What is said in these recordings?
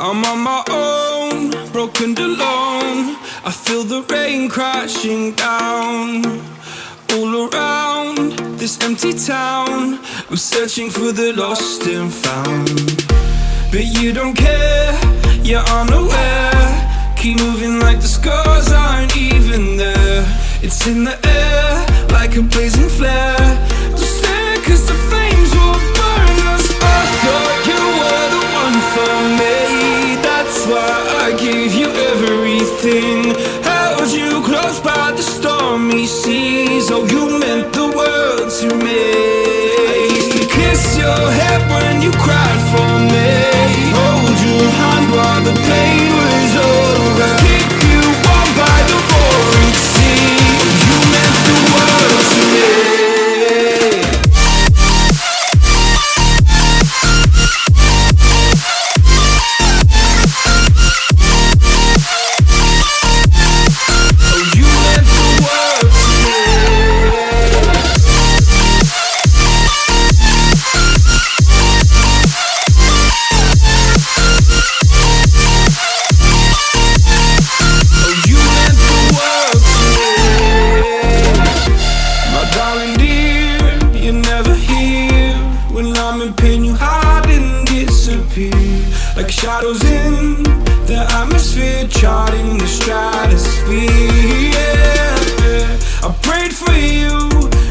I'm on my own, broken and alone. I feel the rain crashing down all around this empty town. I'm searching for the lost and found, but you don't care, you're unaware. Keep moving like the scars aren't even there. It's in the air like a blazing flare. Don't stare cause the flames will burn us. I thought you were the one for me, that's why I gave you everything. Held you close by the stormy seas. Oh, you meant the world to me. I used to kiss your head when you cried for me, hold your hand while the pain was over, keep you warm by the roaring sea. Oh, you meant the world to me. Like shadows in the atmosphere, charting the stratosphere. Yeah. I prayed for you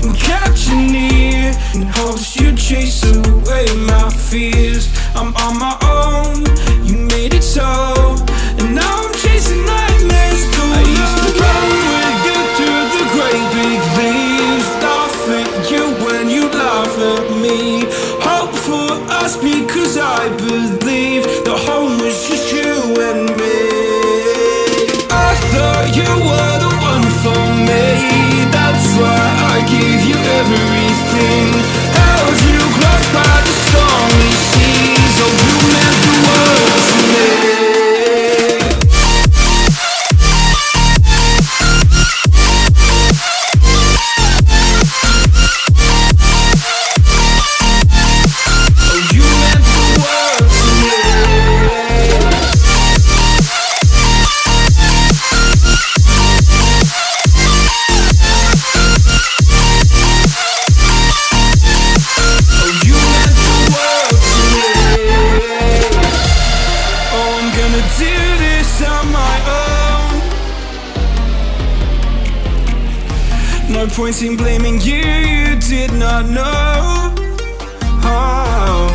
and kept you near in hopes you'd chase away my fears. I'm on my own, you made it so, and now I'm chasing nightmares too. I used to run with you through the great big leaves, laugh at you when you laugh at me. Hope for us because I believe the home was just you and me. I thought you were the one for me, that's why I gave you everything. Held you close by the stormy seas. Oh, you meant the world to me. No point in blaming you, you did not know. Oh,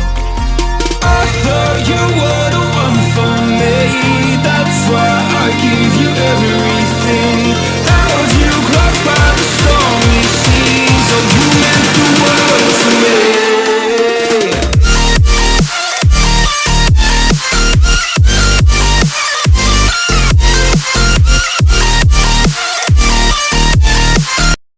I thought you were the one for me, that's why I gave you everything.